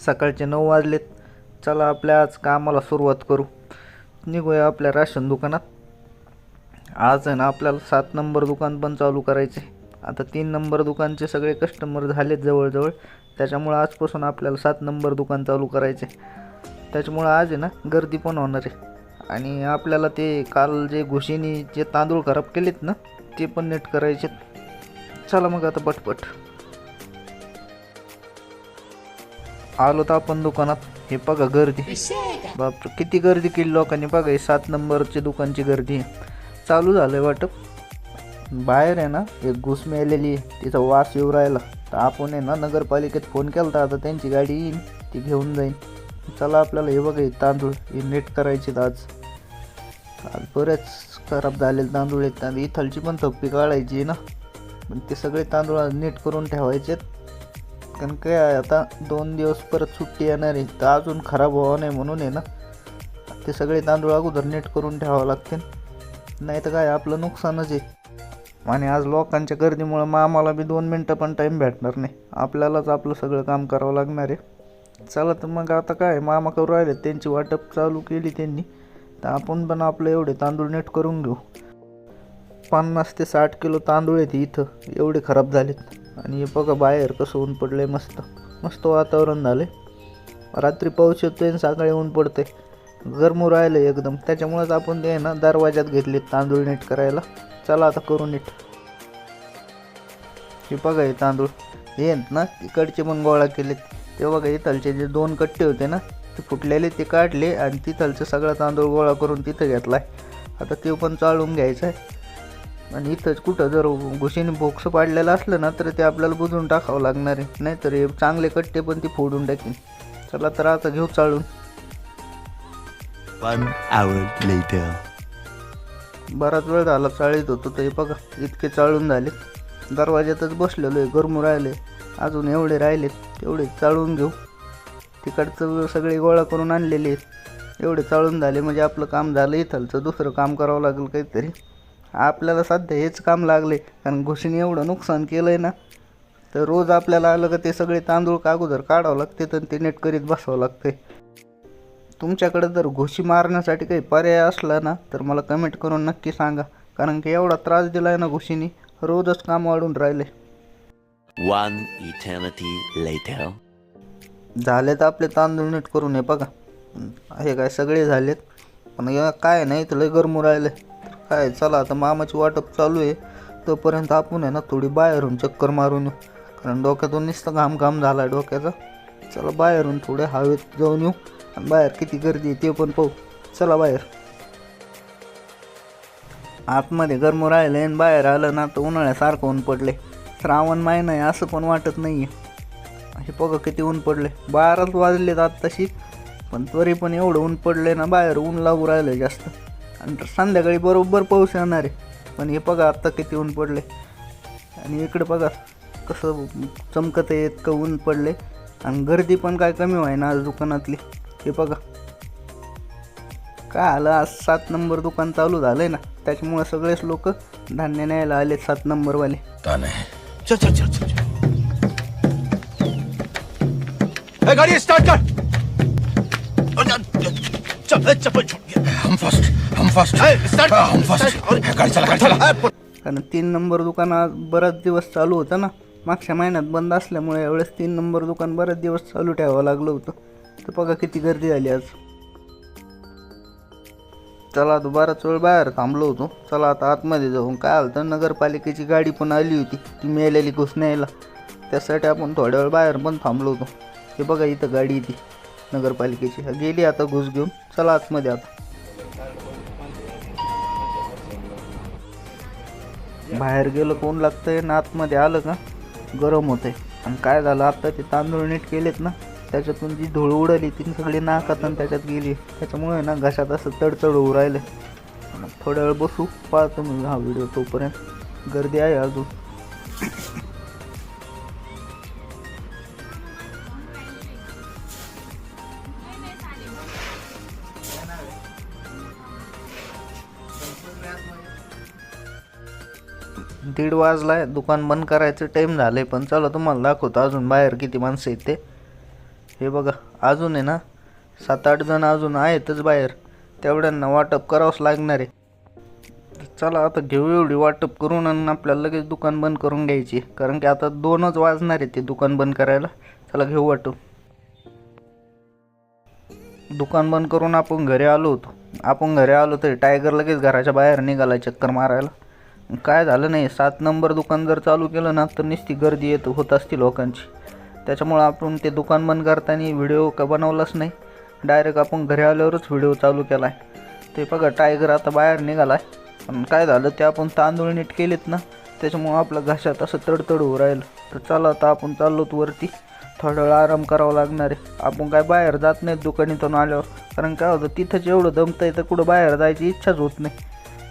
सकाळचे 9 वाजलेत. चला आपल्या आज कामाला सुरुवात करू. निघूया आपल्या राशन दुकानात. आज आहे ना आपल्याला 7 नंबर दुकान पण चालू करायचे. आता 3 नंबर दुकानचे सगळे कस्टमर झालेत जवळजवळ, त्याच्यामुळं आजपासून आपल्याला 7 नंबर दुकान चालू करायचे. त्याच्यामुळं आज आहे ना गर्दी पण होणार आहे. आणि आपल्याला ते काल जे घुशीने जे तांदूळ खराब केलेत ना ते पण नीट करायचे. चला मग आता पटपट आलो तर आपण दुकानात. हे बघा गर्दी, बापरे किती गर्दी केली लोकांनी. बघा हे 7 नंबरची दुकानची गर्दी चालू झालंय वाटप. बाहेर आहे ना एक घुस मिळालेली आहे, तिचा वास येऊ राहिला. तर आपण आहे ना नगरपालिकेत फोन केला तर आता त्यांची गाडी येईल, ती घेऊन जाईन. चला आपल्याला हे बघा हे तांदूळ हे नीट करायचे. आज बरेच खराब झालेले तांदूळ आहेत आणि इथलची पण थप्पी काढायची आहे ना, पण ते सगळे तांदूळ नीट करून ठेवायचे. कारण काय आता 2 दिवस परत सुट्टी येणार आहे, तर अजून खराब व्हावं नाही म्हणून आहे ना ते सगळे तांदूळ अगोदर नीट करून ठेवावं लागते. नाही तर काय आपलं नुकसानच आहे. आणि आज लोकांच्या गर्दीमुळं आम्हाला बी 2 मिनटं पण टाईम भेटणार नाही. आपल्यालाच आपलं सगळं काम करावं लागणार आहे. चला तर मग आता काय मामा करू राहिले, त्यांची वाटप चालू केली त्यांनी, तर आपण पण आपलं एवढे तांदूळ नीट करून घेऊ. 50 ते 60 किलो तांदूळ आहेत इथं, एवढे खराब झालेत. आणि हे बघा बाहेर कसं ऊन पडलंय, मस्त मस्त वातावरण झालंय. रात्री पाऊस येतोय आणि सकाळी ऊन पडतंय, गरमू राहिलं एकदम. त्याच्यामुळेच आपण ते ना दरवाज्यात घेतले तांदूळ नीट करायला. चला आता करू नीट. हे बघा हे तांदूळ हे ना तिकडचे पण गोळा केलेत. ते बघा इथलचे जे 2 कट्टे होते ना ते फुटलेले, ते काढले आणि तिथलचं सगळा तांदूळ गोळा करून तिथं घेतलाय. आता ते पण चाळून घ्यायचं आहे. आणि इथंच कुठं जर घुशीने बोक्स पाडलेलं असलं ना तर ते आपल्याला बुजून टाकावं लागणार आहे, नाहीतर हे चांगले कट्टे पण ते फोडून टाकीन. चला तर आता घेऊ चाळून. 1 hour later. बराच वेळ झाला चाळीत होतो, तर हे बघा इतके चाळून झाले. दरवाज्यातच बसलेलो आहे, गरमू राहिले. अजून एवढे राहिलेत, तेवढे चाळून घेऊ. तिकडचं सगळे गोळा करून आणलेले आहेत, एवढे चाळून झाले म्हणजे आपलं काम झालं. इथलचं दुसरं काम करावं लागेल काहीतरी. आपल्याला सध्या हेच काम लागले, कारण घुशीने एवढं नुकसान केलं आहे ना, तर रोज आपल्याला आलं का ते सगळे तांदूळ अगोदर काढावं लागते तर ते नीट करीत बसावं लागते. तुमच्याकडे जर घुशी मारण्यासाठी काही पर्याय असला ना तर मला कमेंट करून नक्की सांगा, कारण की एवढा त्रास दिला आहे ना घुशीने, रोजच काम वाढून राहिले. 1 eternity later. झालेत आपले तांदूळ नीट करून. हे बघा हे काय सगळे झालेत, पण काय नाही तर लय गरमू राहिले. काय चला आता मामाची वाटप चालू आहे, तोपर्यंत आपण आहे ना थोडी बाहेरून चक्कर मारून येऊ, कारण डोक्यातून नुसतं घाम झाला आहे डोक्याचा. चला बाहेरून थोडे हवेत जाऊन येऊ आणि बाहेर किती गर्दी आहे ते पण पाहू. चला बाहेर. आतमध्ये गरमू राहिले आणि बाहेर आलं ना तर उन्हाळ्यासारखं ऊन पडले. श्रावण महिना आहे असं पण वाटत नाही आहे. हे बघा किती ऊन पडले. 12च वाजलेत आत्ताशी, पण तरी पण एवढं ऊन पडले ना, बाहेर ऊन लागू राहिलं जास्त. आणि संध्याकाळी बरोबर पाऊस येणार आहे, पण हे बघा आत्ता किती ऊन पडले. आणि इकडे बघा कसं चमकत आहे, इतकं ऊन पडले. आणि गर्दी पण काय कमी व्हायना आज दुकानातली. हे बघा काय आलं, आज 7 नंबर दुकान चालू झालंय ना, त्याच्यामुळे सगळेच लोक धान्य न्यायला आले 7 नंबरवाले. चल चल चल चल. ए गाड़ी स्टार्ट कर. चल चप्पल छोड़. हम फास्ट स्टार्ट. हम फास्ट. गाड़ी चला. कारण 3 नंबर दुकान आज बराच दिवस चालू होतं ना, मागच्या महिन्यात बंद असल्यामुळे यावेळेस 3 नंबर दुकान बरेच दिवस चालू ठेवावं लागलं होतं. तर बघा किती गर्दी झाली आज. चला आता बराच वेळ बाहेर थांबलो होतो. चला आता आतमध्ये जाऊन. काय आलं तर नगरपालिकेची गाडी पण आली होती ती मेलेली घुस न्यायला, त्यासाठी आपण थोड्या वेळ बाहेर पण थांबलो होतो. हे बघा इथं गाडी येते नगरपालिकेची, गेली आता घुस घेऊन. चला आतमध्ये आता. बाहेर गेलं कोण लागतंय ना, आतमध्ये आलं का गरम होतंय. आणि काय झालं आता ते तांदूळ नीट केलेत ना, त्याच्यातून जी धूळ उडली ती सगळी नाकात आणि त्याच्यात गेली. त्याच्यामुळे ना घशात असं चढचढ होऊ राहिले. थोड्या वेळ बसू, पाहतो मी हा व्हिडिओ. तोपर्यंत गर्दी आहे अजून. दीड वाजलाय, दुकान बंद करायचं टाईम झालंय. पण चला तुम्हाला दाखवतो अजून बाहेर किती माणसं आहेत ते. हे बघा अजून आहे ना 7-8 जण अजून आहेतच बाहेर, तेवढ्यांना वाटप करावंच लागणार आहे. चला आता घेऊ एवढी वाटप करून आणि आपल्याला लगेच दुकान बंद करून घ्यायची, कारण की आता 2च वाजणार आहे ते दुकान बंद करायला. चला घेऊ वाटप. दुकान बंद करून आपण घरी आलो होतो. आपण घरी आलो तरी टायगर लगेच घराच्या बाहेर निघाला चक्कर मारायला. काय झालं नाही, 7 नंबर दुकान जर चालू केलं ना तर नुसती गर्दी होत असती लोकांची. त्याच्यामुळं आपण ते दुकान बंद करताना व्हिडिओ बनवलाच नाही, डायरेक्ट आपण घरी आल्यावरच व्हिडिओ चालू केला आहे. ते बघा टायगर आता बाहेर निघाला आहे. पण काय झालं ते आपण तांदूळ नीट केलेत ना, त्याच्यामुळं आपल्या घशात असं तडतड होऊ राहिलं. तर चला आता आपण चाललोत वरती, थोडा वेळ आराम करावा लागणार आहे. आपण काय बाहेर जात नाहीत दुकानातून आल्यावर, कारण काय होतं तिथंच एवढं दमतं आहे तर कुठं बाहेर जायची इच्छाच होत नाही.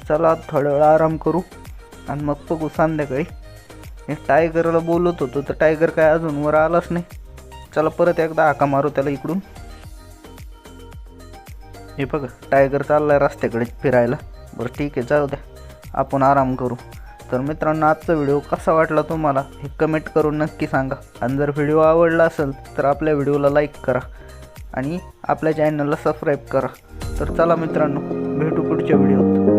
चला थोडा वेळ आराम करू आणि मग बघू संध्याकाळी. हे टायगरला बोलत होतो तर टायगर काय अजून वर आलाच नाही. चला परत एकदा हाका मारू त्याला इकडून. हे बघा टायगर चाललाय रस्त्याकडे फिरायला. बरं ठीक आहे, जाऊ द्या, आपण आराम करू. तर मित्रांनो आजचा व्हिडिओ कसा वाटला तुम्हाला हे कमेंट करून नक्की सांगा. आणि जर व्हिडिओ आवडला असेल तर आपल्या व्हिडिओला लाईक करा आणि आपल्या चॅनलला सबस्क्राईब करा. तर चला मित्रांनो, भेटू पुढच्या व्हिडिओत.